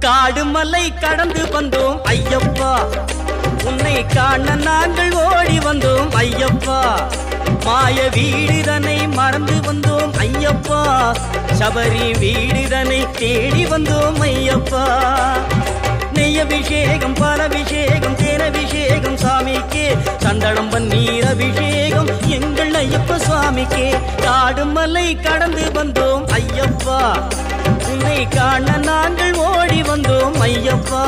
காடு மலை கடந்து வந்தோம் ஐயப்பா, உன்னை காண நாங்கள் ஓடி வந்தோம் ஐயப்பா. மாய வீடுதனை மறந்து வந்தோம் ஐயப்பா, சபரி வீடுதனை தேடி வந்தோம் ஐயப்பா. நெய் அபிஷேகம் பாலபிஷேகம் தேனபிஷேகம் சாமிக்கே, சந்தனம் பன்னீர் அபிஷேகம் எங்கள் ஐயப்ப சுவாமிக்கே. காடு மலை கடந்து வந்தோம் ஐயப்பா, உன்னை காண நாங்கள் ஓடி வந்தோம் ஐயப்பா.